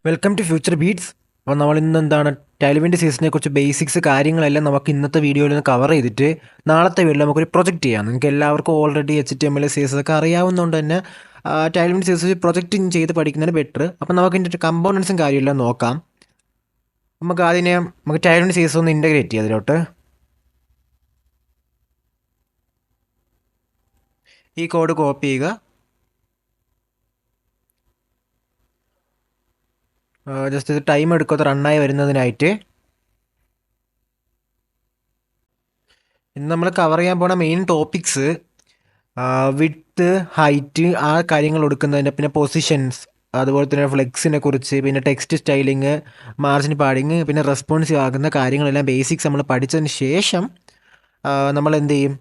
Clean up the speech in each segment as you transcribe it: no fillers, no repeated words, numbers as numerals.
Welcome to future beats. അപ്പോൾ നമ്മൾ ഇന്ന് എന്താണ് ടൈൽവിൻ്റെ സീസണിനെ കുറിച്ച് ബേസിക്സ് കാര്യങ്ങളെല്ലാം നമുക്ക് ഇന്നത്തെ വീഡിയോയിൽ ഒന്ന് കവർ ചെയ്തിട്ട് നാളത്തെ വീഡിയോയിൽ നമുക്കൊരു പ്രൊജക്റ്റ് ചെയ്യാം. നിങ്ങൾക്ക് എല്ലാവർക്കും ഓൾറെഡി HTML CSS ഒക്കെ അറിയാവുന്നതുകൊണ്ട് തന്നെ ടൈൽവിൻ്റെ സീസസ് പ്രൊജക്റ്റ് ചെയ്ത് പഠിക്കുന്നതിന് ബെറ്റർ. അപ്പോൾ നമുക്ക് ഇതിൻ്റെ കമ്പോണൻസും കാര്യമെല്ലാം നോക്കാം. നമുക്ക് ടൈൽവിൻ്റെ സീസസ് ഒന്ന് ഇൻ്റഗ്രേറ്റ് ചെയ്യാം അതിലോട്ട്. ഈ കോഡ് കോപ്പി ചെയ്യുക. ജസ്റ്റ് ഇത് ടൈം എടുക്കാതെ റണ്ണായി വരുന്നതിനായിട്ട്. ഇന്ന് നമ്മൾ കവർ ചെയ്യാൻ പോണ മെയിൻ ടോപ്പിക്സ് വിഡ്ത്ത്, ഹൈറ്റ്, ആ കാര്യങ്ങൾ കൊടുക്കുന്നതിൻ്റെ, പിന്നെ പൊസിഷൻസ്, അതുപോലെ തന്നെ ഫ്ലെക്സിനെ കുറിച്ച്, പിന്നെ ടെക്സ്റ്റ് സ്റ്റൈലിങ്, മാർജിൻ പാഡിങ്, പിന്നെ റെസ്പോൺസീവ് ആകുന്ന കാര്യങ്ങളെല്ലാം ബേസിക്സ് നമ്മൾ പഠിച്ചതിന് ശേഷം നമ്മൾ എന്ത് ചെയ്യും,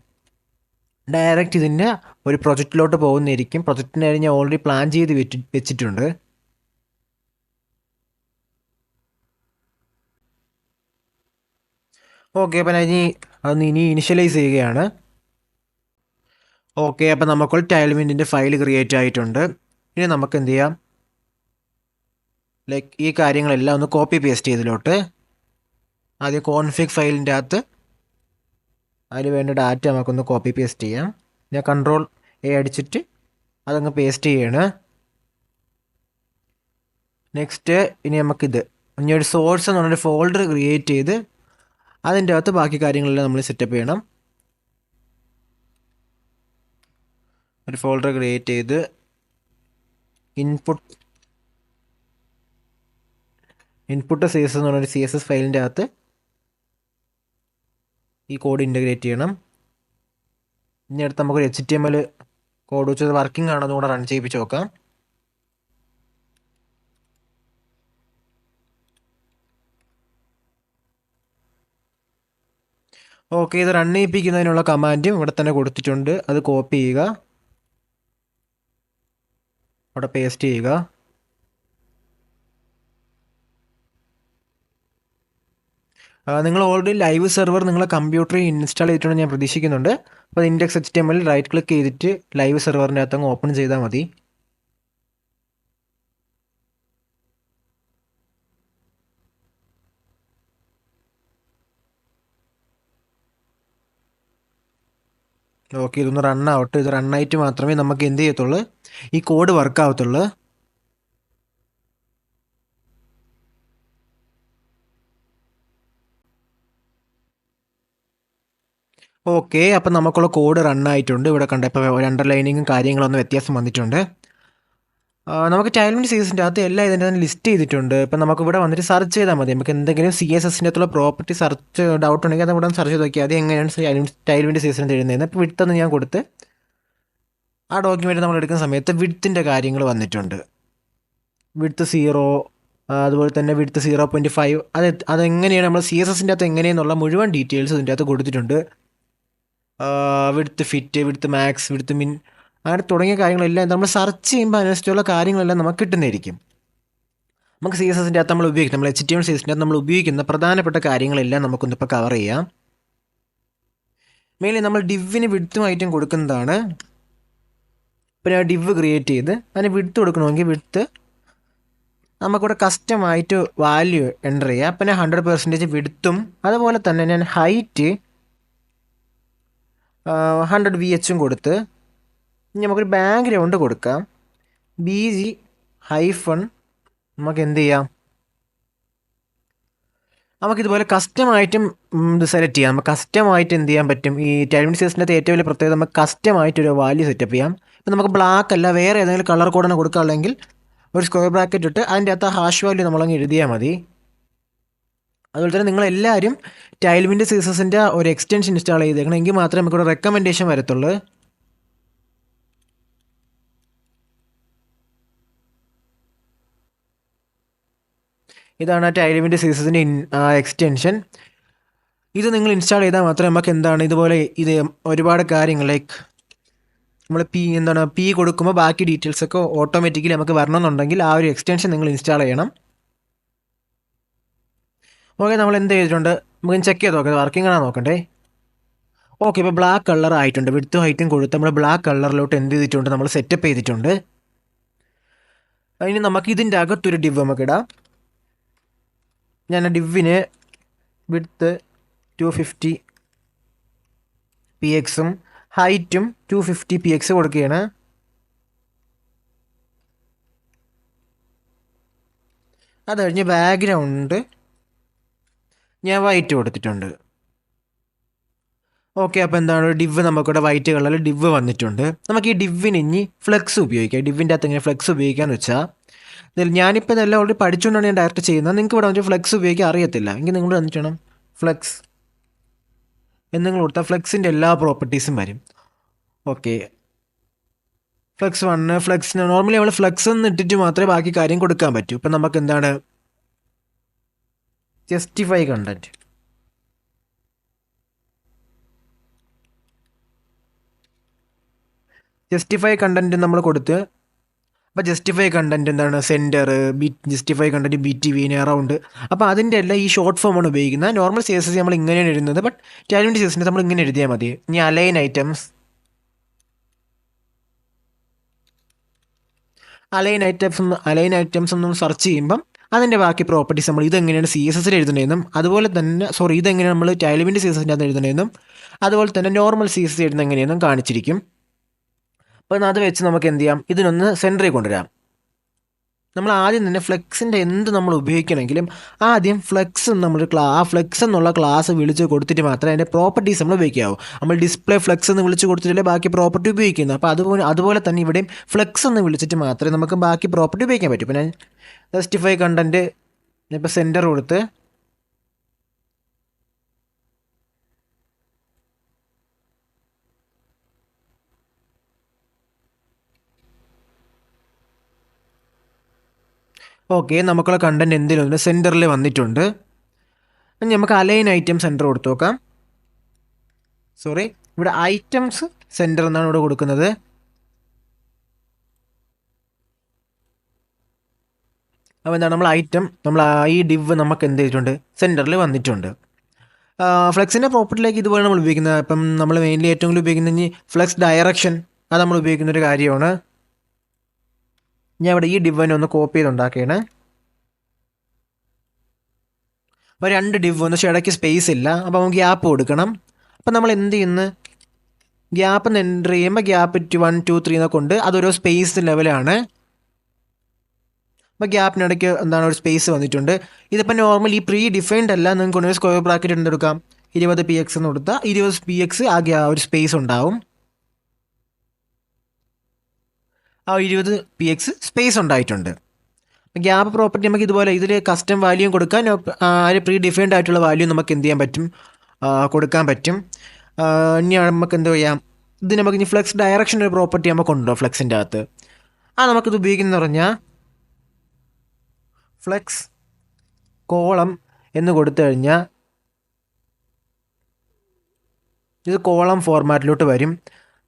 ഡയറക്റ്റ് ഇതിൻ്റെ ഒരു പ്രൊജക്റ്റിലോട്ട് പോകുന്നതായിരിക്കും. പ്രൊജക്റ്റിന് കഴിഞ്ഞ് ഓൾറെഡി പ്ലാൻ ചെയ്ത് വെച്ചിട്ടുണ്ട്. ഓക്കെ, അപ്പം ഇനി ഇനിഷ്യലൈസ് ചെയ്യുകയാണ്. ഓക്കെ, അപ്പം നമുക്ക് ടൈൽവിൻഡിൻ്റെ ഫയൽ ക്രിയേറ്റ് ആയിട്ടുണ്ട്. ഇനി നമുക്ക് എന്ത് ചെയ്യാം, ലൈക്ക് ഈ കാര്യങ്ങളെല്ലാം ഒന്ന് കോപ്പി പേസ്റ്റ് ചെയ്തിലോട്ട്. ആദ്യം കോൺഫിഗ് ഫയലിൻ്റെ അകത്ത് അതിന് വേണ്ട ഡാറ്റ നമുക്കൊന്ന് കോപ്പി പേസ്റ്റ് ചെയ്യാം. ഞാൻ Ctrl+A അടിച്ചിട്ട് അതങ്ങ് പേസ്റ്റ് ചെയ്യാണ്. നെക്സ്റ്റ് ഇനി ഇനി ഒരു സോഴ്സ് എന്ന് പറഞ്ഞൊരു ഫോൾഡർ ക്രിയേറ്റ് ചെയ്ത് അതിൻ്റെ അകത്ത് ബാക്കി കാര്യങ്ങളെല്ലാം നമ്മൾ സെറ്റപ്പ് ചെയ്യണം. ഒരു ഫോൾഡർ ക്രിയേറ്റ് ചെയ്ത് ഇൻപുട്ട് CSS എന്ന് പറഞ്ഞൊരു CSS ഫയലിൻ്റെ അകത്ത് ഈ കോഡ് ഇൻ്റഗ്രേറ്റ് ചെയ്യണം. ഇനി അടുത്ത് നമുക്കൊരു HTML കോഡ് വെച്ചത് വർക്കിംഗ് ആണോ എന്നുകൂടെ റൺ ചെയ്യിപ്പിച്ച് നോക്കാം. ഓക്കെ, ഇത് റൺ ചെയ്യിപ്പിക്കുന്നതിനുള്ള കമാൻഡും ഇവിടെ തന്നെ കൊടുത്തിട്ടുണ്ട്. അത് കോപ്പി ചെയ്യുക, അവിടെ പേസ്റ്റ് ചെയ്യുക. നിങ്ങൾ ഓൾറെഡി ലൈവ് സെർവർ നിങ്ങളെ കമ്പ്യൂട്ടറിൽ ഇൻസ്റ്റാൾ ചെയ്തിട്ടുണ്ടെന്ന് ഞാൻ പ്രതീക്ഷിക്കുന്നുണ്ട്. അപ്പോൾ index.html റൈറ്റ് ക്ലിക്ക് ചെയ്തിട്ട് ലൈവ് സെർവറിൻ്റെ അകത്ത് അങ്ങ് ഓപ്പൺ ചെയ്താൽ മതി. ഓക്കെ, ഇതൊന്ന് റണ്ണാവട്ടെ. ഇത് റണ്ണായിട്ട് മാത്രമേ നമുക്ക് എന്ത് ചെയ്യത്തുള്ളൂ, ഈ കോഡ് വർക്ക് ആവത്തുള്ളൂ. ഓക്കെ, അപ്പം നമുക്കുള്ള കോഡ് റണ്ണായിട്ടുണ്ട്. ഇവിടെ കണ്ട ഇപ്പോൾ ഒരു അണ്ടർലൈനിങ്ങും കാര്യങ്ങളൊന്നും വ്യത്യാസം വന്നിട്ടുണ്ട്. നമുക്ക് ടൈൽവിൻ്റെ സീസസിൻ്റെ അകത്ത് എല്ലാം ഇതിൻ്റെ തന്നെ ലിസ്റ്റ് ചെയ്തിട്ടുണ്ട്. ഇപ്പം നമുക്ക് ഇവിടെ വന്നിട്ട് സെർച്ച് ചെയ്താൽ മതി. നമുക്ക് എന്തെങ്കിലും CSSൻ്റെ അകത്തുള്ള പ്രോപ്പർട്ടി സെർച്ച് ഡൗട്ട് ഉണ്ടെങ്കിൽ അത് ഇവിടെ സെർച്ച് ചെയ്ത് നോക്കിയാൽ അത് എങ്ങനെയാണ് ടൈൽവിൻ്റെ സീസൺ എഴുതുന്നത്. ഇപ്പോൾ വിഡ്ത്തൊന്ന് ഞാൻ കൊടുത്ത് ആ ഡോക്യുമെൻറ്റ് നമ്മൾ എടുക്കുന്ന സമയത്ത് വിഡ്ത്തിൻ്റെ കാര്യങ്ങൾ വന്നിട്ടുണ്ട്. വിഡ്ത്ത് 0, അതുപോലെ തന്നെ വിഡ്ത്ത് 0.5. അതെങ്ങനെയാണ് നമ്മൾ CSSൻ്റെ അകത്ത് എങ്ങനെയെന്നുള്ള മുഴുവൻ ഡീറ്റെയിൽസ് ഇതിൻ്റെ അകത്ത് കൊടുത്തിട്ടുണ്ട്. Width fit, width max, width min, അങ്ങനെ തുടങ്ങിയ കാര്യങ്ങളെല്ലാം നമ്മൾ സെർച്ച് ചെയ്യുമ്പോൾ അതിനനുസരിച്ചുള്ള കാര്യങ്ങളെല്ലാം നമുക്ക് കിട്ടുന്നതായിരിക്കും. നമുക്ക് CSSൻ്റെ അകത്ത് നമ്മൾ HTML CSSൻ്റെ അകത്ത് നമ്മൾ ഉപയോഗിക്കുന്ന പ്രധാനപ്പെട്ട കാര്യങ്ങളെല്ലാം നമുക്കൊന്നിപ്പോൾ കവർ ചെയ്യാം. മെയിൻലി നമ്മൾ ഡിവിന് വിഡ്ത്തുമായിട്ടും കൊടുക്കുന്നതാണ്. ഇപ്പോൾ ഞാൻ ഡിവ് ക്രിയേറ്റ് ചെയ്ത് അതിന് വിഡ്ത്ത് കൊടുക്കണമെങ്കിൽ വിഡ്ത്ത് നമുക്കിവിടെ കസ്റ്റമായിട്ട് വാല്യൂ എൻ്റർ ചെയ്യാം. അപ്പം ഞാൻ 100% വിഡ്ത്തും അതുപോലെ തന്നെ ഞാൻ ഹൈറ്റ് 100 VH കൊടുത്ത് ഇനി നമുക്കൊരു ബാക്ക്ഗ്രൗണ്ട് കൊടുക്കാം. BG ഹൈഫൺ നമുക്ക് എന്ത് ചെയ്യാം, നമുക്കിതുപോലെ കസ്റ്റമായിട്ടും ഇത് സെലക്ട് ചെയ്യാം. നമുക്ക് കസ്റ്റമായിട്ട് എന്ത് ചെയ്യാൻ പറ്റും, ഈ ടൈൽവിൻ്റെ സീസണിൻ്റെ ഏറ്റവും വലിയ പ്രത്യേകത നമുക്ക് കസ്റ്റമായിട്ടൊരു വാല്യൂ സെറ്റപ്പ് ചെയ്യാം. ഇപ്പം നമുക്ക് ബ്ലാക്ക് അല്ല വേറെ ഏതെങ്കിലും കളർ കോഡാണ് കൊടുക്കുകയാണെങ്കിൽ ഒരു സ്ക്വയർ ബ്രാക്കറ്റ് ഇട്ട് അതിൻ്റെ അകത്ത് ഹാഷ് വാല്യൂ നമ്മളങ്ങ് എഴുതിയാൽ മതി. അതുപോലെ തന്നെ നിങ്ങളെല്ലാവരും ടൈൽവിൻ്റെ സീസസിൻ്റെ ഒരു എക്സ്റ്റൻഷൻ ഇൻസ്റ്റാൾ ചെയ്തേക്കണം, എങ്കിൽ മാത്രമേ നമുക്കിവിടെ റെക്കമെൻഡേഷൻ വരത്തുള്ളൂ. ഇതാണ് ടൈൽവിൻ്റെ സീസസിൻ്റെ എക്സ്റ്റൻഷൻ. ഇത് നിങ്ങൾ ഇൻസ്റ്റാൾ ചെയ്താൽ മാത്രമേ നമുക്ക് ഇതുപോലെ ഒരുപാട് കാര്യങ്ങൾ ലൈക്ക് നമ്മൾ പി കൊടുക്കുമ്പോൾ ബാക്കി ഡീറ്റെയിൽസൊക്കെ ഓട്ടോമാറ്റിക്കലി നമുക്ക് വരണമെന്നുണ്ടെങ്കിൽ ആ ഒരു എക്സ്റ്റൻഷൻ നിങ്ങൾ ഇൻസ്റ്റാൾ ചെയ്യണം. ഓക്കെ, നമ്മൾ എന്ത് ചെയ്തിട്ടുണ്ട് നമുക്ക് ചെക്ക് ചെയ്ത് നോക്കാം, വർക്കിംഗ് ആണോ നോക്കണ്ടേ. ഓക്കെ, ഇപ്പോൾ ബ്ലാക്ക് കളർ ആയിട്ടുണ്ട്. വിഡ്ത്തും ഹൈറ്റും കൊടുത്ത് നമ്മൾ ബ്ലാക്ക് കളറിലോട്ട് എന്ത് ചെയ്തിട്ടുണ്ട്, നമ്മൾ സെറ്റപ്പ് ചെയ്തിട്ടുണ്ട്. ഇനി നമുക്ക് ഇതിൻ്റെ അകത്തൊരു ഡിവ് നമുക്ക് ഇടാം. ഞാൻ ഡിവിന് വിഡ്ത്ത് 250 px ഹൈറ്റും 250 px കൊടുക്കുകയാണ്. അത് കഴിഞ്ഞ് ബാക്ക്ഗ്രൗണ്ട് ഞാൻ വൈറ്റ് കൊടുത്തിട്ടുണ്ട്. ഓക്കെ, അപ്പോൾ എന്താണ് ഡിവ് നമുക്കിവിടെ വൈറ്റ് കളറിൽ ഡിവ് വന്നിട്ടുണ്ട്. നമുക്ക് ഈ ഡിവിന് ഇനി ഫ്ലെക്സ് ഉപയോഗിക്കാം. ഡിവിൻ്റെ അകത്ത് എങ്ങനെ ഫ്ലെക്സ് ഉപയോഗിക്കാമെന്ന് വെച്ചാൽ ഞാനിപ്പോൾ ഇതെല്ലാം ഓൾറെഡി പഠിച്ചുകൊണ്ടാണ് ഞാൻ ഡയറക്റ്റ് ചെയ്യുന്നത്. നിങ്ങൾക്ക് ഇവിടെ വന്നിട്ട് ഫ്ലെക്സ് ഉപയോഗിക്കാൻ അറിയത്തില്ല എങ്കിൽ നിങ്ങൾ വന്നിട്ട് വേണം ഫ്ലെക്സ് നിങ്ങൾ കൊടുത്താൽ ഫ്ലെക്സിൻ്റെ എല്ലാ പ്രോപ്പർട്ടീസും വരും. ഓക്കെ, ഫ്ലെക്സ് 1 ഫ്ലെക്സിന് നോർമലി നമ്മൾ ഫ്ലെക്സ് എന്ന് ഇട്ടിട്ട് മാത്രമേ ബാക്കി കാര്യം കൊടുക്കാൻ പറ്റൂ. ഇപ്പം നമുക്ക് എന്താണ് ജസ്റ്റിഫൈ കണ്ടന്റ്. ജസ്റ്റിഫൈ കണ്ടന്റ് നമ്മൾ കൊടുത്ത് അപ്പോൾ ജസ്റ്റിഫൈ കണ്ടന്റ് എന്താണ് centre justify content BTV around. അപ്പോൾ അതിൻ്റെ എല്ലാം ഈ ഷോർട്ട് ഫോമാണ് ഉപയോഗിക്കുന്നത്. നോർമൽ CSS നമ്മൾ ഇങ്ങനെയാണ് എഴുതുന്നത്. ബട്ട് ടാലൻറ്റ് CSS നമ്മൾ ഇങ്ങനെ എഴുതിയാൽ മതി. ഇനി അലൈൻ ഐറ്റംസ് ഒന്ന് സെർച്ച് ചെയ്യുമ്പം അതിൻ്റെ ബാക്കി പ്രോപ്പർട്ടീസ് നമ്മൾ ഇതെങ്ങനെയാണ് CSSൽ എഴുതുന്നതെന്നും അതുപോലെ തന്നെ ഇതെങ്ങനെയാണ് നമ്മൾ ടാലൻറ്റ് CSSൻ്റെ അത് എഴുതുന്നതെന്നും അതുപോലെ തന്നെ നോർമൽ CSS എഴുതുന്നത് എങ്ങനെയെന്നും കാണിച്ചിരിക്കും. അപ്പോൾ അത് വെച്ച് നമുക്ക് എന്ത് ചെയ്യാം, ഇതിനൊന്ന് സെൻറ്ററിൽ കൊണ്ടുവരാം. നമ്മൾ ആദ്യം തന്നെ ഫ്ലെക്സിൻ്റെ എന്ത് നമ്മൾ ഉപയോഗിക്കണമെങ്കിലും ആദ്യം ആ ഫ്ലെക്സ് എന്നുള്ള ക്ലാസ് വിളിച്ച് കൊടുത്തിട്ട് മാത്രമേ അതിൻ്റെ പ്രോപ്പർട്ടീസ് നമ്മൾ ഉപയോഗിക്കാവൂ. നമ്മൾ ഡിസ്പ്ലേ ഫ്ലെക്സ് എന്ന് വിളിച്ച് കൊടുത്തിട്ടല്ലേ ബാക്കി പ്രോപ്പർട്ടി ഉപയോഗിക്കുന്നത്. അപ്പോൾ അതുപോലെ തന്നെ ഇവിടെയും ഫ്ലെക്സ് എന്ന് വിളിച്ചിട്ട് മാത്രമേ നമുക്ക് ബാക്കി പ്രോപ്പർട്ടി ഉപയോഗിക്കാൻ പറ്റൂ. ഇപ്പോൾ ഞാൻ ജസ്റ്റിഫൈ കണ്ടൻറ്റ് ഇപ്പോൾ സെൻറ്റർ കൊടുത്ത് ഓക്കെ, നമുക്കുള്ള കണ്ടൻറ്റ് എന്തെങ്കിലും സെൻറ്ററിൽ വന്നിട്ടുണ്ട്. നമുക്ക് അലൈൻ ഐറ്റം സെൻറ്റർ കൊടുത്തു നോക്കാം. ഇവിടെ ഐറ്റംസ് സെൻറ്റർ എന്നാണ് ഇവിടെ കൊടുക്കുന്നത്. അപ്പോൾ എന്താണ് നമ്മൾ ഈ ഡിവ് നമുക്ക് എന്ത് ചെയ്തിട്ടുണ്ട് സെൻറ്ററിൽ വന്നിട്ടുണ്ട്. ഫ്ലെക്സിൻ്റെ പ്രോപ്പർട്ടിയിലേക്ക് ഇതുപോലെ നമ്മൾ ഉപയോഗിക്കുന്നത്. ഇപ്പം നമ്മൾ മെയിൻലി ഏറ്റവും കൂടുതൽ ഉപയോഗിക്കുന്നത് ഫ്ലെക്സ് ഡയറക്ഷൻ, അത് നമ്മൾ ഉപയോഗിക്കുന്നൊരു കാര്യമാണ്. ഞാൻ ഇവിടെ ഈ ഡിവനെ ഒന്ന് കോപ്പി ചെയ്തുണ്ടാക്കുകയാണ്. അപ്പോൾ 2 ഡിവ് ഒന്ന് ഇടയ്ക്ക് സ്പേസ് ഇല്ല. അപ്പോൾ നമുക്ക് ഗ്യാപ്പ് കൊടുക്കണം. അപ്പോൾ നമ്മൾ എന്ത് ചെയ്യുന്നു, ഗ്യാപ്പ് എന്ന് എൻ്റർ ചെയ്യുമ്പോൾ ഗ്യാപ്പ് 1 2 3 എന്നൊക്കെ ഉണ്ട്. അതൊരു സ്പേസ് ലെവലാണ്. അപ്പോൾ ഗ്യാപ്പിനിടയ്ക്ക് എന്താണ് ഒരു സ്പേസ് വന്നിട്ടുണ്ട്. ഇതിപ്പോൾ നോർമൽ ഈ പ്രീ ഡിഫൈൻഡ് അല്ല. നിങ്ങൾക്ക് ഒരു സ്ക്വയർ ബ്രാക്കറ്റ് എന്തെടുക്കാം 20 px എന്ന് കൊടുത്താൽ 20 px ഒരു സ്പേസ് ഉണ്ടാവും. ആ 20 px സ്പേസ് ഉണ്ടായിട്ടുണ്ട്. ഗ്യാപ്പ് പ്രോപ്പർട്ടി നമുക്ക് ഇതുപോലെ ഇതിൽ കസ്റ്റം വാല്യൂ കൊടുക്കാൻ ഒരു പ്രീ ഡിഫൈൻഡ് ആയിട്ടുള്ള വാല്യൂ നമുക്ക് എന്ത് ചെയ്യാൻ പറ്റും, കൊടുക്കാൻ പറ്റും. ഇനി നമുക്ക് എന്ത് ചെയ്യാം, ഇത് നമുക്ക് ഇനി ഫ്ലെക്സ് ഡയറക്ഷൻ ഒരു പ്രോപ്പർട്ടി നമുക്കുണ്ടോ ഫ്ലെക്സിൻ്റെ അകത്ത്. നമുക്കിത് ഉപയോഗിക്കുന്നത് പറഞ്ഞാൽ ഫ്ലെക്സ് കോളം എന്ന് കൊടുത്തു കഴിഞ്ഞാൽ ഇത് കോളം ഫോർമാറ്റിലോട്ട് വരും.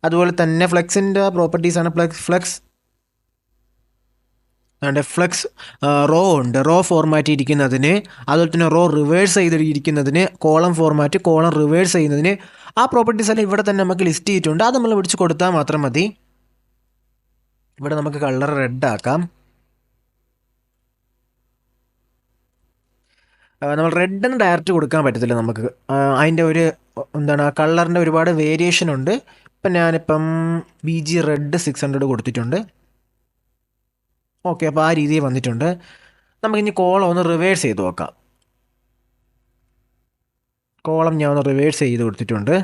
അതുപോലെ തന്നെ ഫ്ലെക്സിൻ്റെ പ്രോപ്പർട്ടീസാണ് ഫ്ലെക്സ് റോ ഉണ്ട്. റോ ഫോർമാറ്റ് ഇരിക്കുന്നതിന്, അതുപോലെ തന്നെ റോ റിവേഴ്സ് ചെയ്തിരിക്കുന്നതിന്, കോളം ഫോർമാറ്റ് കോളം റിവേഴ്സ് ചെയ്യുന്നതിന് ആ പ്രോപ്പർട്ടീസ് എല്ലാം ഇവിടെ തന്നെ നമുക്ക് ലിസ്റ്റ് ചെയ്തിട്ടുണ്ട്. അത് നമ്മൾ പിടിച്ച് കൊടുത്താൽ മാത്രം മതി. ഇവിടെ നമുക്ക് കളർ റെഡ് ആക്കാം. നമ്മൾ റെഡിന് ഡയറക്റ്റ് കൊടുക്കാൻ പറ്റത്തില്ല നമുക്ക്. അതിൻ്റെ കളറിൻ്റെ ഒരുപാട് വേരിയേഷൻ ഉണ്ട്. ഇപ്പം ഞാനിപ്പം BG റെഡ് 600 കൊടുത്തിട്ടുണ്ട്. ഓക്കെ, അപ്പോൾ ആ രീതിയിൽ വന്നിട്ടുണ്ട്. നമുക്കിനി കോളം ഒന്ന് റിവേഴ്സ് ചെയ്ത് നോക്കാം. കോളം ഞാൻ ഒന്ന് റിവേഴ്സ് ചെയ്ത് കൊടുത്തിട്ടുണ്ട്.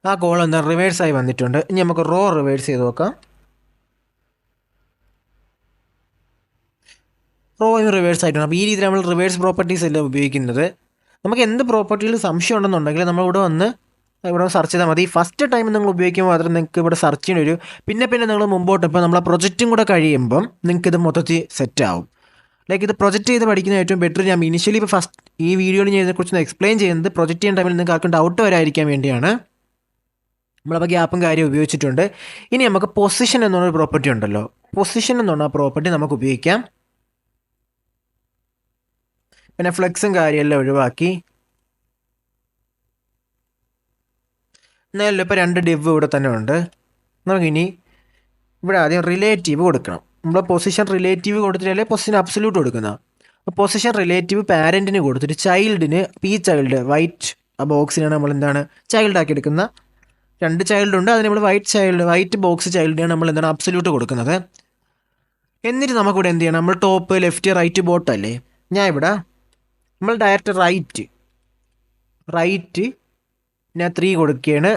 ആ കോളം എന്താ റിവേഴ്സായി വന്നിട്ടുണ്ട്. ഇനി നമുക്ക് റോ റിവേഴ്സ് ചെയ്ത് നോക്കാം. റോയും റിവേഴ്സ് ആയിട്ടുണ്ട്. അപ്പോൾ ഈ രീതിയിൽ നമ്മൾ റിവേഴ്സ് പ്രോപ്പർട്ടീസ് എല്ലാം ഉപയോഗിക്കുന്നത്. നമുക്ക് എന്ത് പ്രോപ്പർട്ടിയിൽ സംശയം ഉണ്ടെന്നുണ്ടെങ്കിൽ നമ്മളിവിടെ വന്ന് സെർച്ച് ചെയ്താൽ മതി. ഫസ്റ്റ് ടൈം നിങ്ങൾ ഉപയോഗിക്കുമ്പോൾ മാത്രം നിങ്ങൾക്ക് ഇവിടെ സെർച്ചിന് വരും. പിന്നെ നിങ്ങൾ മുമ്പോട്ട് ഇപ്പോൾ നമ്മളെ പ്രൊജക്റ്റും കൂടെ കഴിയുമ്പം നിങ്ങൾക്ക് ഇത് മൊത്തത്തിൽ സെറ്റ് ആവും. ഇത് പ്രൊജക്റ്റ് ചെയ്ത് പഠിക്കുന്ന ഏറ്റവും ബെറ്റർ. ഞാൻ ഇനിഷ്യലി ഇപ്പോൾ ഫസ്റ്റ് ഈ വീഡിയോയിൽ ഞാൻ ഇതിനെക്കുറിച്ച് എക്സ്പ്ലെയിൻ ചെയ്യുന്നത് പ്രൊജക്റ്റ് ചെയ്യുന്ന ടൈമിൽ നിങ്ങൾക്ക് ആർക്കും ഡൗട്ട് വരാതിരിക്കാൻ വേണ്ടിയാണ്. നമ്മളപ്പോൾ ഗ്യാപ്പും കാര്യം ഉപയോഗിച്ചിട്ടുണ്ട്. ഇനി നമുക്ക് പൊസിഷൻ എന്നുള്ളൊരു പ്രോപ്പർട്ടി ഉണ്ടല്ലോ. പൊസിഷൻ എന്നുള്ള പ്രോപ്പർട്ടി നമുക്ക് ഉപയോഗിക്കാം. പിന്നെ ഫ്ലെക്സും കാര്യമെല്ലാം ഒഴിവാക്കി എന്നാലും ഇപ്പോൾ 2 ഡിവ് ഇവിടെ തന്നെ ഉണ്ട്. നമുക്കിനി ഇവിടെ ആദ്യം റിലേറ്റീവ് കൊടുക്കണം. നമ്മൾ പൊസിഷൻ റിലേറ്റീവ് കൊടുത്തിട്ടല്ലേ പൊസിഷൻ അബ്സല്യൂട്ട് കൊടുക്കുന്ന. അപ്പോൾ പൊസിഷൻ റിലേറ്റീവ് പാരൻറ്റിന് കൊടുത്തിട്ട് ചൈൽഡിന് ഈ ചൈൽഡ് വൈറ്റ് ആ ബോക്സിനാണ് നമ്മൾ എന്താണ് ചൈൽഡ് ആക്കി എടുക്കുന്ന. 2 ചൈൽഡ് ഉണ്ട്, അതിന് നമ്മൾ വൈറ്റ് ബോക്സ് ചൈൽഡിനാണ് നമ്മൾ എന്താണ് അബ്സല്യൂട്ട് കൊടുക്കുന്നത്. എന്നിട്ട് നമുക്കിവിടെ എന്ത് ചെയ്യണം, നമ്മൾ ടോപ്പ് ലെഫ്റ്റ് റൈറ്റ് ബോട്ടം അല്ലേ. ഞാൻ ഇവിടെ നമ്മൾ ഡയറക്റ്റ് റൈറ്റ് ഞാൻ 3 കൊടുക്കുകയാണ്.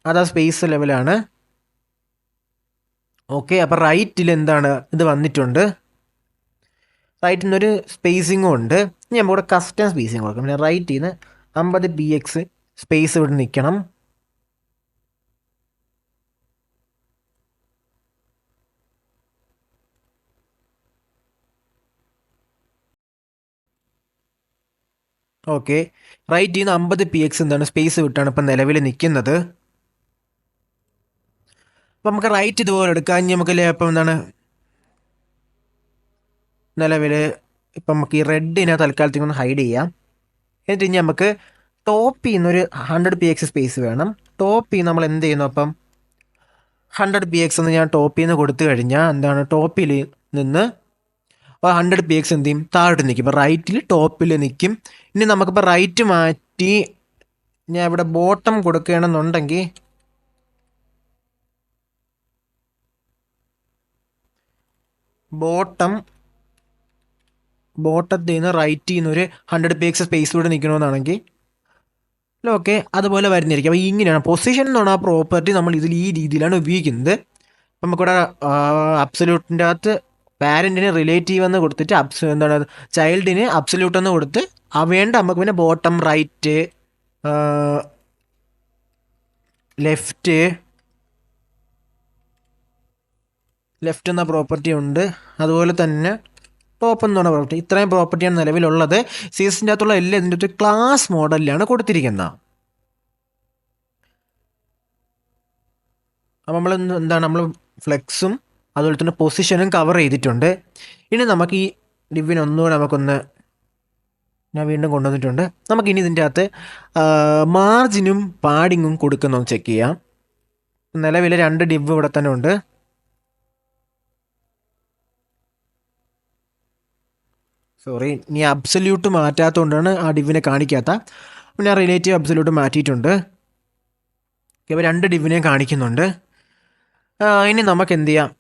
അതാ സ്പേസ് ലെവലാണ്. ഓക്കെ, അപ്പോൾ റൈറ്റിൽ എന്താണ് ഇത് വന്നിട്ടുണ്ട്. റൈറ്റിൽ നിന്നൊരു സ്പേസിങ്ങും ഉണ്ട്. ഇനി നമ്മളിവിടെ കസ്റ്റം സ്പേസിങ് കൊടുക്കാം. പിന്നെ റൈറ്റിൽ നിന്ന് 50 px സ്പേസ് ഇവിടെ നിൽക്കണം. ഓക്കെ, റൈറ്റിൽ നിന്ന് 50 px എന്താണ് സ്പേസ് വിട്ടാണ് ഇപ്പം നിലവിൽ നിൽക്കുന്നത്. അപ്പം നമുക്ക് റൈറ്റ് ഇതുപോലെ എടുക്കാം. ഇനി നമുക്ക് ഇപ്പം എന്താണ് നിലവിൽ ഇപ്പം നമുക്ക് ഈ റെഡിനെ തൽക്കാലത്തേക്ക് ഒന്ന് ഹൈഡ് ചെയ്യാം. എന്നിട്ട് ഇനി നമുക്ക് ടോപ്പിൽ നിന്നൊരു 100 px സ്പേസ് വേണം. ടോപ്പിൽ നമ്മൾ എന്ത് ചെയ്യുന്നു, അപ്പം 100 px എന്ന് ഞാൻ ടോപ്പിൽ നിന്ന് കൊടുത്തു കഴിഞ്ഞാൽ എന്താണ് ടോപ്പിൽ നിന്ന് 100 px എന്ത് ചെയ്യും, താഴോട്ട് നിൽക്കും. ഇപ്പോൾ റൈറ്റിൽ ടോപ്പിൽ നിൽക്കും. ഇനി നമുക്കിപ്പോൾ റൈറ്റ് മാറ്റി ഞാൻ ഇവിടെ ബോട്ടം കൊടുക്കുകയാണെന്നുണ്ടെങ്കിൽ ബോട്ടത്തിൽ നിന്ന് റൈറ്റിൽ നിന്ന് ഒരു 100 px സ്പേസിലൂടെ നിൽക്കണമെന്നാണെങ്കിൽ ഓക്കെ അതുപോലെ വരുന്നതായിരിക്കും. അപ്പോൾ ഇങ്ങനെയാണ് പൊസിഷൻ എന്ന് പറഞ്ഞാൽ പ്രോപ്പർട്ടി നമ്മൾ ഇതിൽ ഈ രീതിയിലാണ് ഉപയോഗിക്കുന്നത്. അപ്പം നമുക്കിവിടെ അബ്സല്യൂട്ടിൻ്റെ അകത്ത് പാരൻറ്റിന് റിലേറ്റീവ് എന്ന് കൊടുത്തിട്ട് എന്താണ് ചൈൽഡിന് അബ്സല്യൂട്ട് എന്ന് കൊടുത്ത് വേണ്ട നമുക്ക് പിന്നെ ബോട്ടം റൈറ്റ് ലെഫ്റ്റ് എന്ന പ്രോപ്പർട്ടി ഉണ്ട്. അതുപോലെ തന്നെ ടോപ്പ് എന്ന് പറഞ്ഞ പ്രോപ്പർട്ടി. ഇത്രയും പ്രോപ്പർട്ടിയാണ് നിലവിലുള്ളത്. സീസിൻ്റെ അകത്തുള്ള എല്ലാം ഇതിൻ്റെ ഒരു ക്ലാസ് മോഡലിലാണ് കൊടുത്തിരിക്കുന്നത്. അപ്പോൾ നമ്മൾ ഫ്ലെക്സും അതുപോലെ തന്നെ പൊസിഷനും കവർ ചെയ്തിട്ടുണ്ട്. ഇനി നമുക്ക് ഈ ഡിവിനൊന്നുകൂടെ ഞാൻ വീണ്ടും കൊണ്ടുവന്നിട്ടുണ്ട്. നമുക്കിനി ഇതിൻ്റെ അകത്ത് മാർജിനും പാഡിങ്ങും കൊടുക്കുന്നൊന്ന് ചെക്ക് ചെയ്യാം. നിലവിൽ 2 ഡിവ് ഇവിടെ തന്നെ ഉണ്ട്. സോറി, ഇനി അബ്സല്യൂട്ട് മാറ്റാത്തതുകൊണ്ടാണ് ആ ഡിവിനെ കാണിക്കാത്ത. ഞാൻ റിലേറ്റീവ് അബ്സല്യൂട്ട് മാറ്റിയിട്ടുണ്ട്. ഇപ്പോൾ 2 ഡിവിനെയും കാണിക്കുന്നുണ്ട്. ഇനി നമുക്ക് എന്ത് ചെയ്യാം,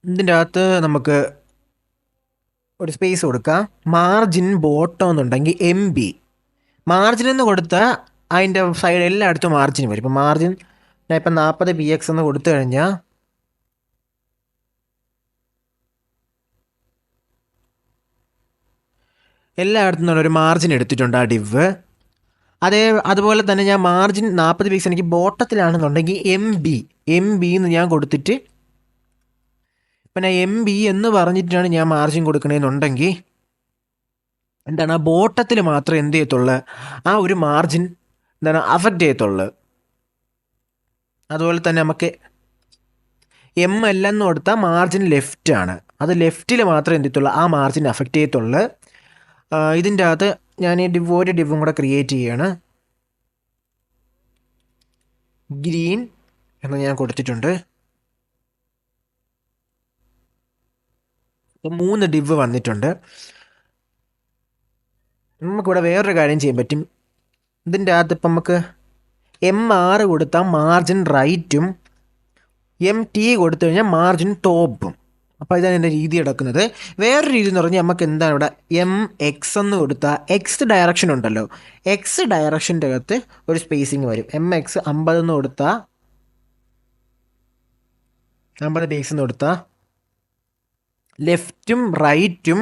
ഇതിൻ്റെ അകത്ത് നമുക്ക് ഒരു സ്പേസ് കൊടുക്കാം. മാർജിൻ ബോട്ടം എന്നുണ്ടെങ്കിൽ MB മാർജിൻ എന്ന് കൊടുത്താൽ അതിൻ്റെ സൈഡ് എല്ലായിടത്തും മാർജിൻ വരും. ഇപ്പോൾ മാർജിൻ ഞാൻ ഇപ്പം 40 px എന്ന് കൊടുത്തു കഴിഞ്ഞാൽ എല്ലായിടത്തും നിന്നുള്ള ഒരു മാർജിൻ എടുത്തിട്ടുണ്ട് ആ ഡിവ്. അതുപോലെ തന്നെ ഞാൻ മാർജിൻ 40 px എനിക്ക് ബോട്ടത്തിലാണെന്നുണ്ടെങ്കിൽ MB എന്ന് ഞാൻ കൊടുത്തിട്ട് ഇപ്പം ഞാൻ MB എന്ന് പറഞ്ഞിട്ടാണ് ഞാൻ മാർജിൻ കൊടുക്കണമെന്നുണ്ടെങ്കിൽ എന്താണ് ആ ബോട്ടത്തിൽ മാത്രമേ എന്ത് ചെയ്യത്തുള്ളൂ, ആ ഒരു മാർജിൻ എന്താണ് അഫക്റ്റ് ചെയ്യത്തുള്ളൂ. അതുപോലെ തന്നെ നമുക്ക് ML എന്ന് കൊടുത്താൽ മാർജിൻ ലെഫ്റ്റാണ്. അത് ലെഫ്റ്റിൽ മാത്രമേ എന്ത് ചെയ്യത്തുള്ളൂ, ആ മാർജിൻ അഫക്റ്റ് ചെയ്യത്തുള്ളൂ. ഇതിൻ്റെ അകത്ത് ഞാൻ ഈ ഒരു ഡിവും കൂടെ ക്രിയേറ്റ് ചെയ്യാണ്. ഗ്രീൻ എന്ന് ഞാൻ കൊടുത്തിട്ടുണ്ട്. ഇപ്പം 3 ഡിവ് വന്നിട്ടുണ്ട്. നമുക്കിവിടെ വേറൊരു കാര്യം ചെയ്യാൻ പറ്റും. ഇതിൻ്റെ അകത്ത് ഇപ്പം നമുക്ക് MR കൊടുത്താൽ മാർജിൻ റൈറ്റും MT കൊടുത്തു കഴിഞ്ഞാൽ മാർജിൻ ടോപ്പും. അപ്പോൾ ഇതാണ് എൻ്റെ രീതി എടുക്കുന്നത്. വേറൊരു രീതി എന്ന് പറഞ്ഞാൽ നമുക്ക് എന്താണ് ഇവിടെ MX എന്ന് കൊടുത്താൽ X ഡയറക്ഷൻ ഉണ്ടല്ലോ, X ഡയറക്ഷൻ്റെ അകത്ത് ഒരു സ്പേസിങ് വരും. MX 50 എന്ന് കൊടുത്താൽ 50 px എന്ന് കൊടുത്താൽ ലെഫ്റ്റും റൈറ്റും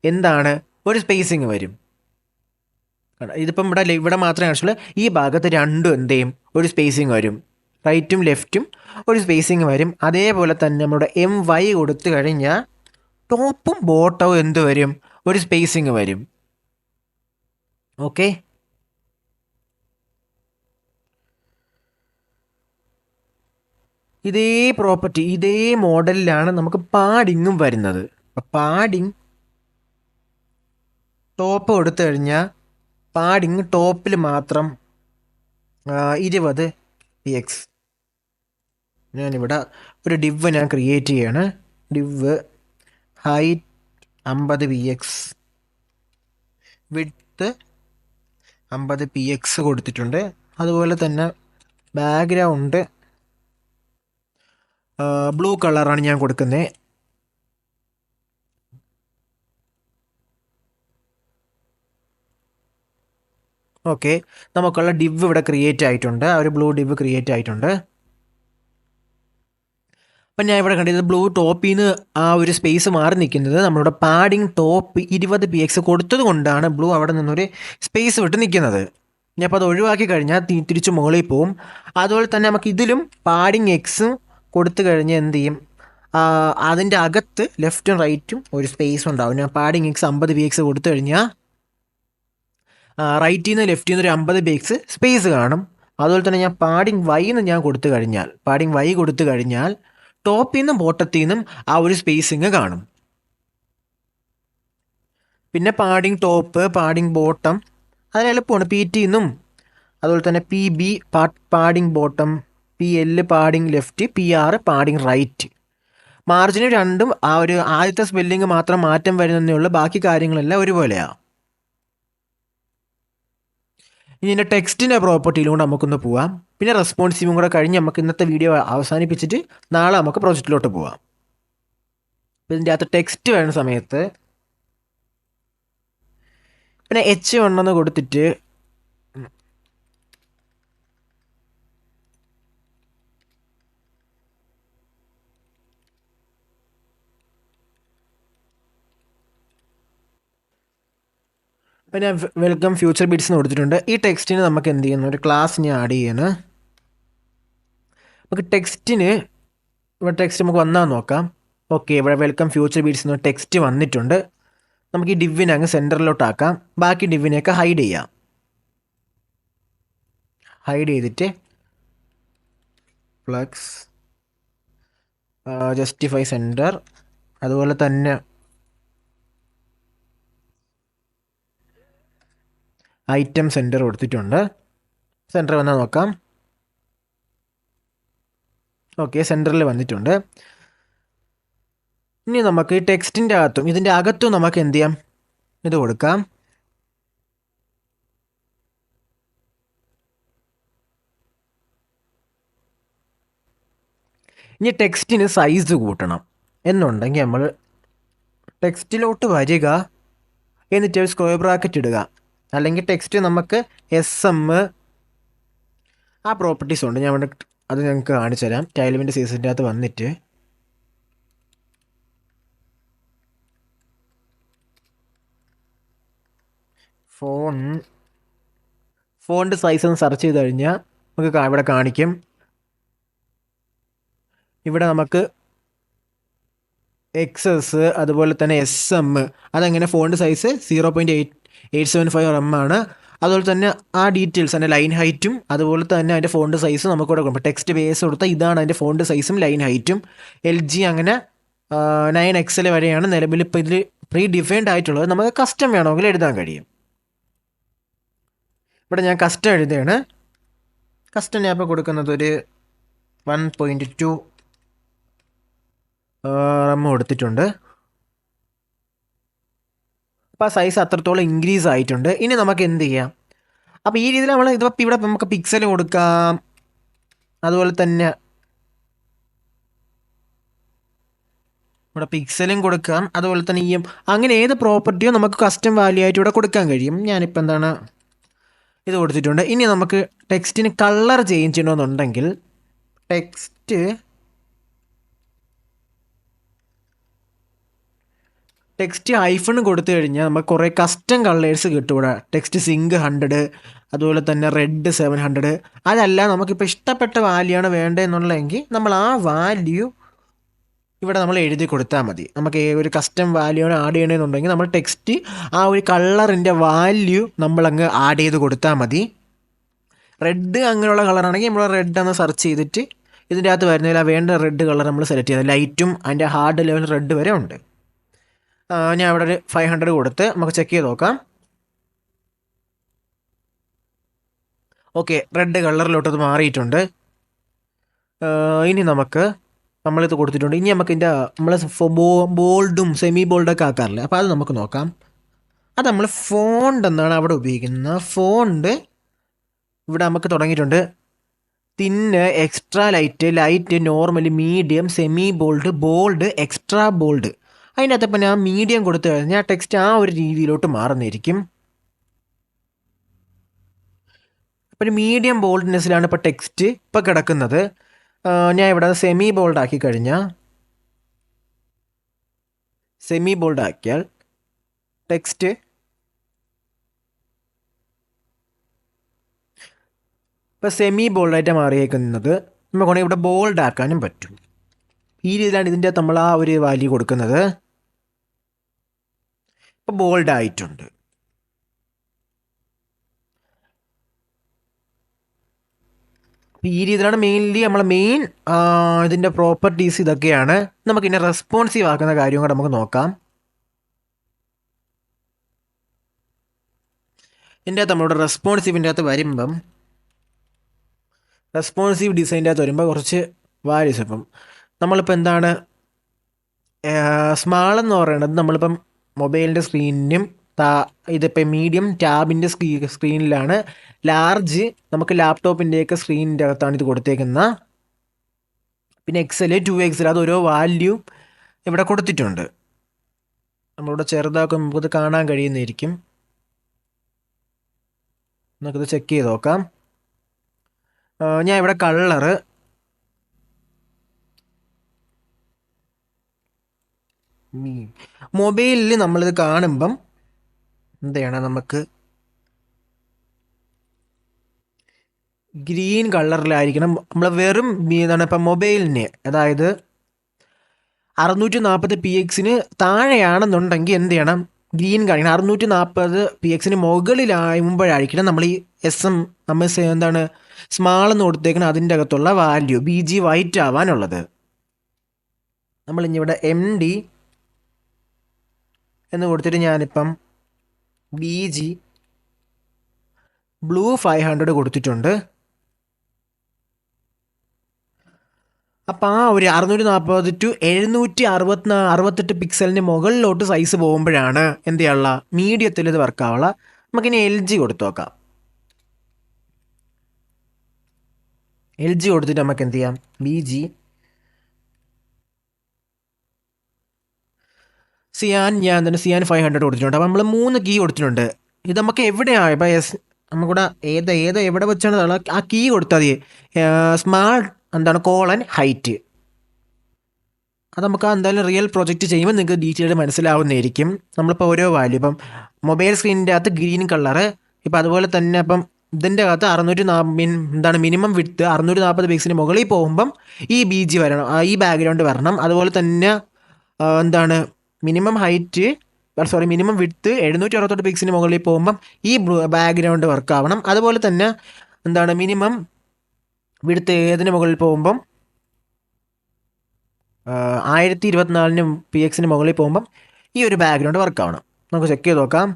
എന്താണ് ഒരു സ്പേസിങ് വരും. ഇതിപ്പം ഇവിടെ മാത്രമേ ആവശ്യമുള്ളൂ. ഈ ഭാഗത്ത് രണ്ടും എന്ത് ചെയ്യും, ഒരു സ്പേസിങ് വരും. റൈറ്റും ലെഫ്റ്റും ഒരു സ്പേസിങ് വരും. അതേപോലെ തന്നെ നമ്മുടെ MY കൊടുത്തു കഴിഞ്ഞാൽ ടോപ്പും ബോട്ടവും എന്ത് വരും, ഒരു സ്പേസിങ് വരും. ഓക്കെ, ഇതേ പ്രോപ്പർട്ടി ഇതേ മോഡലിലാണ് നമുക്ക് പാഡിങ്ങും വരുന്നത്. പാഡിങ് ടോപ്പ് കൊടുത്തു കഴിഞ്ഞാൽ പാഡിങ് ടോപ്പിൽ മാത്രം 20 എക്സ്. ഞാനിവിടെ ഒരു ഡിവ് ഞാൻ ക്രിയേറ്റ് ചെയ്യാണ്. ഡിവ് ഹൈറ്റ് 50 px, വിഡ്ത്ത് 50 px കൊടുത്തിട്ടുണ്ട്. അതുപോലെ തന്നെ ബാക്ക്ഗ്രൗണ്ട് ബ്ലൂ കളറാണ് ഞാൻ കൊടുക്കുന്നത്. ഓക്കെ, നമുക്കുള്ള ഡിവ് ഇവിടെ ക്രിയേറ്റ് ആയിട്ടുണ്ട്. ആ ഒരു ബ്ലൂ ഡിവ് ക്രിയേറ്റ് ആയിട്ടുണ്ട്. അപ്പം ഞാൻ ഇവിടെ കണ്ടത് ബ്ലൂ ടോപ്പിൽ നിന്ന് ആ ഒരു സ്പേസ് മാറി നിൽക്കുന്നത് നമ്മളുടെ പാഡിങ് ടോപ്പ് 20 px കൊടുത്തത് കൊണ്ടാണ് ബ്ലൂ അവിടെ നിന്നൊരു സ്പേസ് വിട്ട് നിൽക്കുന്നത്. ഞാൻ അപ്പോൾ അത് ഒഴിവാക്കി കഴിഞ്ഞാൽ തിരിച്ച് മുകളിൽ പോവും. അതുപോലെ തന്നെ നമുക്ക് ഇതിലും പാഡിങ് എക്സും കൊടുത്തു കഴിഞ്ഞാൽ എന്ത് ചെയ്യും, അതിൻ്റെ അകത്ത് ലെഫ്റ്റും റൈറ്റും ഒരു സ്പേസ് ഉണ്ടാവും. ഞാൻ പാഡിങ് എക്സ് 50 px കൊടുത്തു കഴിഞ്ഞാൽ റൈറ്റിൽ നിന്ന് ലെഫ്റ്റിൽ നിന്ന് ഒരു 50 px സ്പേസ് കാണും. അതുപോലെ തന്നെ ഞാൻ പാഡിങ് വൈ എന്ന് ഞാൻ കൊടുത്തു കഴിഞ്ഞാൽ ടോപ്പിൽ നിന്നും ബോട്ടത്തിൽ നിന്നും ആ ഒരു സ്പേസിങ് കാണും. പിന്നെ പാഡിങ് ടോപ്പ്, പാഡിങ് ബോട്ടം അതിന് എളുപ്പമാണ്. PT നിന്നും അതുപോലെ തന്നെ PB padding bottom, PL padding left, PR padding right. മാർജിന് രണ്ടും ആ ഒരു ആദ്യത്തെ സ്പെല്ലിങ് മാത്രം മാറ്റം വരുന്നതേ ഉള്ളൂ. ബാക്കി കാര്യങ്ങളെല്ലാം ഒരുപോലെയാണ്. ഇനി ഇതിൻ്റെ ടെക്സ്റ്റിൻ്റെ പ്രോപ്പർട്ടിയിലൂടെ നമുക്കൊന്ന് പോവാം. പിന്നെ റെസ്പോൺസീവും കൂടെ കഴിഞ്ഞ് നമുക്ക് ഇന്നത്തെ വീഡിയോ അവസാനിപ്പിച്ചിട്ട് നാളെ നമുക്ക് പ്രോജക്റ്റിലോട്ട് പോവാം. അപ്പോൾ ഇതിൻ്റെ അകത്ത് ടെക്സ്റ്റ് വരുന്ന സമയത്ത് പിന്നെ H1 എന്ന് കൊടുത്തിട്ട് പിന്നെ വെൽക്കം ഫ്യൂച്ചർ ബീറ്റ്സ് എന്ന് കൊടുത്തിട്ടുണ്ട്. ഈ ടെക്സ്റ്റിന് നമുക്ക് എന്ത് ചെയ്യുന്നു, ഒരു ക്ലാസ് ഞാൻ ആഡ് ചെയ്യാണ്. നമുക്ക് ടെക്സ്റ്റിന് ഇവിടെ ടെക്സ്റ്റ് നമുക്ക് വന്നാൽ നോക്കാം. ഓക്കെ, ഇവിടെ വെൽക്കം ഫ്യൂച്ചർ ബീറ്റ്സ് എന്ന് ടെക്സ്റ്റ് വന്നിട്ടുണ്ട്. നമുക്ക് ഈ ഡിവിനെ അങ്ങ് സെൻറ്ററിലോട്ടാക്കാം. ബാക്കി ഡിവിനെയൊക്കെ ഹൈഡ് ചെയ്യാം. ഹൈഡ് ചെയ്തിട്ട് ഫ്ലക്സ് ജസ്റ്റിഫൈ സെൻറ്റർ, അതുപോലെ തന്നെ ഐറ്റം സെൻറ്റർ കൊടുത്തിട്ടുണ്ട്. സെൻറ്റർ വന്നാൽ നോക്കാം. ഓക്കെ, സെൻറ്ററിൽ വന്നിട്ടുണ്ട്. ഇനി നമുക്ക് ഈ ടെക്സ്റ്റിൻ്റെ അകത്തും ഇതിൻ്റെ അകത്തും നമുക്ക് എന്ത് ചെയ്യാം, ഇത് കൊടുക്കാം. ഇനി ടെക്സ്റ്റിന് സൈസ് കൂട്ടണം എന്നുണ്ടെങ്കിൽ നമ്മൾ ടെക്സ്റ്റിലോട്ട് വരിക, എന്നിട്ട് ഒരു സ്ക്വയർ ബ്രാക്കറ്റ് ഇടുക. അല്ലെങ്കിൽ ടെക്സ്റ്റ് നമുക്ക് SM ആ പ്രോപ്പർട്ടീസ് ഉണ്ട്. ഞാൻ ഇവിടെ അത് ഞങ്ങൾക്ക് കാണിച്ചു തരാം. ടൈൽവിൻ്റെ സീസണിൻ്റെ അകത്ത് വന്നിട്ട് ഫോണ്ട് സൈസ് ഒന്ന് സെർച്ച് ചെയ്ത് കഴിഞ്ഞാൽ നമുക്ക് ഇവിടെ കാണിക്കും. ഇവിടെ നമുക്ക് XS അതുപോലെ തന്നെ SM അതെങ്ങനെ ഫോണ്ട് സൈസ് 0.875 mm ആണ്. അതുപോലെ തന്നെ ആ ഡീറ്റെയിൽസ് അതിൻ്റെ ലൈൻ ഹൈറ്റും അതുപോലെ തന്നെ അതിൻ്റെ ഫോണ്ട് സൈസും നമുക്ക് ഇവിടെ കൊടുക്കും. ടെക്സ്റ്റ് ബേസ് കൊടുത്താൽ ഇതാണ് അതിൻ്റെ ഫോണ്ട് സൈസും ലൈൻ ഹൈറ്റും. LG അങ്ങനെ 9XL വരെയാണ് നിലവിൽ ഇപ്പോൾ ഇതിൽ പ്രീ ഡിഫൈൻഡ് ആയിട്ടുള്ളത്. നമുക്ക് കസ്റ്റം വേണമെങ്കിൽ എഴുതാൻ കഴിയും. ഇവിടെ ഞാൻ കസ്റ്റം എഴുതുകയാണ്. കസ്റ്റം ഞാൻ ഇപ്പോൾ കൊടുക്കുന്നത് ഒരു 1.2 കൊടുത്തിട്ടുണ്ട്. അപ്പോൾ ആ സൈസ് അത്രത്തോളം ഇൻക്രീസ് ആയിട്ടുണ്ട്. ഇനി നമുക്ക് എന്ത് ചെയ്യാം, അപ്പോൾ ഈ രീതിയിൽ നമ്മൾ ഇതിപ്പോൾ ഇവിടെ നമുക്ക് പിക്സൽ കൊടുക്കാം. അതുപോലെ തന്നെ ഇവിടെ പിക്സലും കൊടുക്കാം. അതുപോലെ തന്നെ അങ്ങനെ ഏത് പ്രോപ്പർട്ടിയോ നമുക്ക് കസ്റ്റം വാല്യൂ ആയിട്ട് ഇവിടെ കൊടുക്കാൻ കഴിയും. ഞാനിപ്പോൾ എന്താണ് ഇത് കൊടുത്തിട്ടുണ്ട്. ഇനി നമുക്ക് ടെക്സ്റ്റിന് കളർ ചേഞ്ച് ചെയ്യണമെന്നുണ്ടെങ്കിൽ ടെക്സ്റ്റ് ഹൈഫൺ കൊടുത്തു കഴിഞ്ഞാൽ നമുക്ക് കുറേ കസ്റ്റം കളേഴ്സ് കിട്ടും. ഇവിടെ ടെക്സ്റ്റ് സിങ്ക് 100, അതുപോലെ തന്നെ റെഡ് 700. അതല്ല നമുക്കിപ്പോൾ ഇഷ്ടപ്പെട്ട വാല്യൂ ആണ് വേണ്ടതെന്നുള്ളതെങ്കിൽ നമ്മൾ ആ വാല്യൂ ഇവിടെ നമ്മൾ എഴുതി കൊടുത്താൽ മതി. നമുക്ക് ഒരു കസ്റ്റം വാല്യൂ ആണ് ആഡ് ചെയ്യണമെന്നുണ്ടെങ്കിൽ നമ്മൾ ടെക്സ്റ്റ് ആ ഒരു കളറിൻ്റെ വാല്യൂ നമ്മളങ്ങ് ആഡ് ചെയ്ത് കൊടുത്താൽ മതി. റെഡ് അങ്ങനെയുള്ള കളറാണെങ്കിൽ നമ്മൾ റെഡ് എന്ന് സെർച്ച് ചെയ്തിട്ട് ഇതിൻ്റെ അകത്ത് വരുന്നതിൽ ആ വേണ്ട റെഡ് കളർ നമ്മൾ സെലക്ട് ചെയ്യുന്നത്. ലൈറ്റും അതിൻ്റെ ഹാർഡ് ലെവൽ റെഡ് വരെ ഉണ്ട്. ഞാൻ ഇവിടെ ഒരു 500 കൊടുത്ത് നമുക്ക് ചെക്ക് ചെയ്ത് നോക്കാം. ഓക്കെ, റെഡ് കളറിലോട്ടത് മാറിയിട്ടുണ്ട്. ഇനി നമുക്ക് നമ്മളിത് കൊടുത്തിട്ടുണ്ട്. ഇനി നമുക്ക് ഇതിൻ്റെ നമ്മൾ ബോൾഡും സെമി ബോൾഡൊക്കെ ആക്കാറില്ല. അപ്പോൾ അത് നമുക്ക് നോക്കാം. അത് നമ്മൾ ഫോണ്ട് എന്നാണ് അവിടെ ഉപയോഗിക്കുന്നത്. ഫോണ്ട് ഇവിടെ നമുക്ക് തുടങ്ങിയിട്ടുണ്ട്. തിന്ന്, extra light, light, normal, medium, semi bold, bold, extra bold. അതിൻ്റെ അകത്ത് ഇപ്പം ഞാൻ മീഡിയം കൊടുത്തു കഴിഞ്ഞാൽ ടെക്സ്റ്റ് ആ ഒരു രീതിയിലോട്ട് മാറുന്നതായിരിക്കും. അപ്പം മീഡിയം ബോൾഡ്നെസ്സിലാണ് ഇപ്പോൾ ടെക്സ്റ്റ് ഇപ്പോൾ കിടക്കുന്നത്. ഞാൻ ഇവിടെ സെമി ബോൾഡ് ആക്കി കഴിഞ്ഞാൽ, സെമി ബോൾഡ് ആക്കിയാൽ ടെക്സ്റ്റ് ഇപ്പോൾ സെമി ബോൾഡായിട്ട് മാറിയേക്കുന്നത്. നമുക്ക് ഇവിടെ ബോൾഡ് ആക്കാനും പറ്റും. ഈ രീതിയിലാണ് ഇതിൻ്റെ നമ്മൾ ആ ഒരു വാല്യൂ കൊടുക്കുന്നത്. ഇപ്പോൾ ബോൾഡ് ആയിട്ടുണ്ട്. ഈ രീതിയിലാണ് മെയിൻലി നമ്മളെ മെയിൻ ഇതിൻ്റെ പ്രോപ്പർട്ടീസ് ഇതൊക്കെയാണ്. നമുക്കിന്നെ റെസ്പോൺസീവ് ആക്കുന്ന കാര്യം കൂടെ നമുക്ക് നോക്കാം. ഇതിൻ്റെ അകത്ത് നമ്മളിവിടെ റെസ്പോൺസീവിൻ്റെ അകത്ത് വരുമ്പം, റെസ്പോൺസീവ് ഡിസൈൻ്റെ അകത്ത് വരുമ്പോൾ കുറച്ച് വാല്യൂസ്. ഇപ്പം നമ്മളിപ്പോൾ എന്താണ് സ്മാൾ എന്ന് പറയുന്നത്, നമ്മളിപ്പം മൊബൈലിൻ്റെ സ്ക്രീനിനും ഇതിപ്പോൾ മീഡിയം ടാബിൻ്റെ സ്ക്രീനിലാണ്. ലാർജ് നമുക്ക് ലാപ്ടോപ്പിൻ്റെയൊക്കെ സ്ക്രീനിൻ്റെ അകത്താണ് ഇത് കൊടുത്തേക്കുന്നത്. പിന്നെ XL, 2XL അത് ഓരോ വാല്യൂ ഇവിടെ കൊടുത്തിട്ടുണ്ട്. നമ്മളിവിടെ ചെറുതാക്കും നമുക്കത് കാണാൻ കഴിയുന്നതായിരിക്കും. നമുക്കത് ചെക്ക് ചെയ്ത് നോക്കാം. ഞാൻ ഇവിടെ കളറ് മൊബൈലിൽ നമ്മളിത് കാണുമ്പം എന്ത് ചെയ്യണം, നമുക്ക് ഗ്രീൻ കളറിലായിരിക്കണം. നമ്മൾ വെറും എന്താണ് ഇപ്പം മൊബൈലിന്, അതായത് 640px താഴെയാണെന്നുണ്ടെങ്കിൽ എന്ത് ചെയ്യണം, ഗ്രീൻ കാണിക്കണം. 640px മുകളിലാകുമ്പോഴായിരിക്കണം നമ്മൾ ഈ നമ്മൾ എന്താണ് സ്മാൾ എന്ന് കൊടുത്തേക്കണം അതിൻ്റെ അകത്തുള്ള വാല്യൂ BG വൈറ്റ് ആവാനുള്ളത്. നമ്മളിനി ഇവിടെ MD എന്ന് കൊടുത്തിട്ട് ഞാനിപ്പം BG ബ്ലൂ 500 കൊടുത്തിട്ടുണ്ട്. അപ്പോൾ ആ ഒരു 640 to 768 പിക്സലിന് മുകളിലോട്ട് സൈസ് പോകുമ്പോഴാണ് എന്ത് ചെയ്യാനുള്ള മീഡിയത്തിൽ ഇത് വർക്കാവുള്ള. നമുക്കിനി LG കൊടുത്തു നോക്കാം. LG കൊടുത്തിട്ട് നമുക്ക് എന്ത് ചെയ്യാം, BG ഞാൻ തന്നെ സിയാൻ 500 കൊടുത്തിട്ടുണ്ട്. അപ്പോൾ നമ്മൾ 3 കീ കൊടുത്തിട്ടുണ്ട്. ഇത് നമുക്ക് എവിടെയാണ് ഇപ്പോൾ നമുക്കിവിടെ എവിടെ വെച്ചാണ് ആ കീ കൊടുത്താൽ മതി. സ്മാൾ എന്താണ് കോളൻ ഹൈറ്റ്. അത് നമുക്ക് എന്തായാലും റിയൽ പ്രൊജക്റ്റ് ചെയ്യുമ്പോൾ നിങ്ങൾക്ക് ഡീറ്റെയിൽ മനസ്സിലാവുന്നതായിരിക്കും. നമ്മളിപ്പോൾ ഓരോ വാല്യൂ ഇപ്പം മൊബൈൽ സ്ക്രീനിൻ്റെ അകത്ത് ഗ്രീൻ കളറ്, ഇപ്പം അതുപോലെ തന്നെ അപ്പം ഇതിൻ്റെ അകത്ത് 640 മിനിമം വിഡ്ത്ത് 640 പിക്സിന് മുകളിൽ പോകുമ്പം ഈ BG വരണം, ഈ ബാക്ക്ഗ്രൗണ്ട് വരണം. അതുപോലെ തന്നെ എന്താണ് മിനിമം വിഡ്ത്ത് 768 പിക്സിന് മുകളിൽ പോകുമ്പം ഈ ബാക്ക്ഗ്രൗണ്ട് വർക്ക് ആവണം. അതുപോലെ തന്നെ എന്താണ് മിനിമം വിഡ്ത്ത് ഏതിന് മുകളിൽ പോകുമ്പം 1024px മുകളിൽ പോകുമ്പം ഈ ഒരു ബാക്ക്ഗ്രൗണ്ട് വർക്ക് ആവണം. നമുക്ക് ചെക്ക് ചെയ്ത് നോക്കാം.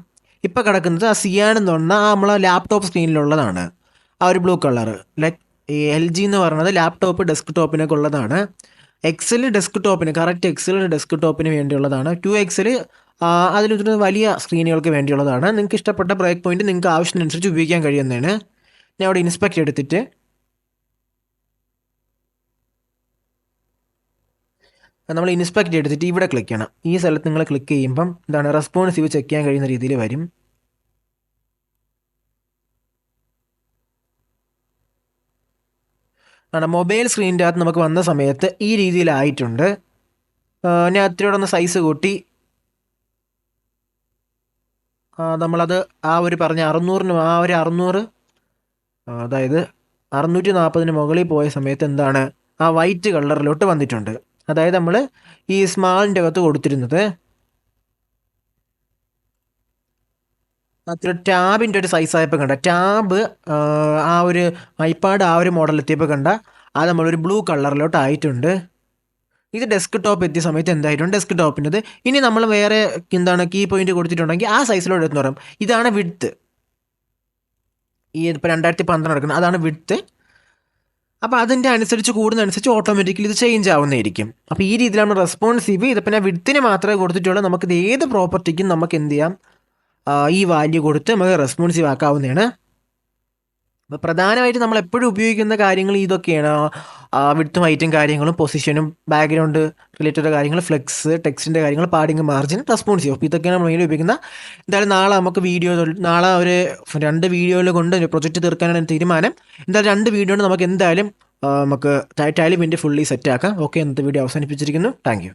ഇപ്പോൾ കിടക്കുന്നത് ആ സിയാൻ എന്ന് പറഞ്ഞാൽ നമ്മളെ ലാപ്ടോപ്പ് സ്ക്രീനിലുള്ളതാണ്. ആ ഒരു ബ്ലൂ കളറ് LG എന്ന് പറയുന്നത് ലാപ്ടോപ്പ് ഡെസ്ക്ടോപ്പിനൊക്കെ ഉള്ളതാണ്. XL ഡെസ്ക്ടോപ്പിന്, കറക്റ്റ് XL ഡെസ്ക്ടോപ്പിന് വേണ്ടിയുള്ളതാണ്. 2XL അതിലൊരു വലിയ സ്ക്രീനുകൾക്ക് വേണ്ടിയുള്ളതാണ്. നിങ്ങൾക്ക് ഇഷ്ടപ്പെട്ട ബ്രേക്ക് പോയിന്റ് നിങ്ങൾക്ക് ആവശ്യത്തിനനുസരിച്ച് ഉപയോഗിക്കാൻ കഴിയുന്നതാണ്. ഞാൻ അവിടെ ഇൻസ്പെക്ട് എടുത്തിട്ട് നമ്മൾ ഇൻസ്പെക്ട് എടുത്തിട്ട് ഇവിടെ ക്ലിക്ക് ചെയ്യണം. ഈ സ്ഥലത്ത് നിങ്ങൾ ക്ലിക്ക് ചെയ്യുമ്പം എന്താണ് റെസ്പോൺസീവ് ചെക്ക് ചെയ്യാൻ കഴിയുന്ന രീതിയിൽ വരും. മൊബൈൽ സ്ക്രീനിൻ്റെ അകത്ത് നമുക്ക് വന്ന സമയത്ത് ഈ രീതിയിലായിട്ടുണ്ട്. ഞാൻ അത്രയോടെ ഒന്ന് സൈസ് കൂട്ടി നമ്മളത് ആ ഒരു പറഞ്ഞ 600 അതായത് 640 മുകളിൽ പോയ സമയത്ത് എന്താണ് ആ വൈറ്റ് കളറിലോട്ട് വന്നിട്ടുണ്ട്. അതായത് നമ്മൾ ഈ സ്മാളിൻ്റെ അകത്ത് കൊടുത്തിരുന്നത് അത്ര ടാബിൻ്റെ ഒരു സൈസ് ആയപ്പോൾ കണ്ട ടാബ് ആ ഒരു ഐപാഡ് ആ ഒരു മോഡൽ എത്തിയപ്പോൾ കണ്ട അത് നമ്മളൊരു ബ്ലൂ കളറിലോട്ട് ആയിട്ടുണ്ട്. ഇത് ഡെസ്ക് ടോപ്പ് എത്തിയ സമയത്ത് എന്തായിട്ടുണ്ട് ഡെസ്ക് ടോപ്പിൻ്റെത്. ഇനി നമ്മൾ വേറെ എന്താണ് കീ പോയിന്റ് കൊടുത്തിട്ടുണ്ടെങ്കിൽ ആ സൈസിലോട്ട് എന്ന് പറയും. ഇതാണ് വിഡ്ത്ത്. ഈ ഇപ്പോൾ 2012 നടക്കുന്നത് അതാണ് വിഡ്ത്ത്. അപ്പോൾ അതിൻ്റെ അനുസരിച്ച് കൂടുന്നതനുസരിച്ച് ഓട്ടോമാറ്റിക്കലി ഇത് ചേഞ്ച് ആവുന്നതായിരിക്കും. അപ്പോൾ ഈ രീതിയിലാണ് റെസ്പോൺസീവ്. ഇതിപ്പോൾ ഞാൻ വിഡ്ത്തിന് മാത്രമേ കൊടുത്തിട്ടുള്ളൂ. നമുക്കിത് ഏത് പ്രോപ്പർട്ടിക്കും നമുക്ക് എന്ത് ചെയ്യാം, ഈ വാല്യൂ കൊടുത്ത് നമുക്ക് റെസ്പോൺസീവ് ആക്കാവുന്നതാണ്. അപ്പോൾ പ്രധാനമായിട്ട് നമ്മൾ എപ്പോഴും ഉപയോഗിക്കുന്ന കാര്യങ്ങൾ ഇതൊക്കെയാണ്. വിഡ്ത്തും ഹൈറ്റും കാര്യങ്ങളും, പൊസിഷനും, ബാക്ക്ഗ്രൗണ്ട് റിലേറ്റഡ് കാര്യങ്ങൾ, ഫ്ലെക്സ്, ടെക്സ്റ്റിൻ്റെ കാര്യങ്ങൾ, പാഡിങ്, മാർജിൻ, റെസ്പോൺസീവ്. അപ്പോൾ ഇതൊക്കെയാണ് നമ്മൾ മെയിൻ ഉപയോഗിക്കുന്നത്. എന്തായാലും നാളെ നമുക്ക് നാളെ ഒരു 2 വീഡിയോയിൽ കൊണ്ട് ഒരു പ്രൊജക്റ്റ് തീർക്കാനാണ് തീരുമാനം. എന്തായാലും 2 വീഡിയോ കൊണ്ട് നമുക്ക് എന്തായാലും നമുക്ക് ടൈലും വേണ്ടി ഫുള്ളി സെറ്റ് ആക്കാം. ഓക്കെ, ഇന്നത്തെ വീഡിയോ അവസാനിപ്പിച്ചിരിക്കുന്നു. Thank U.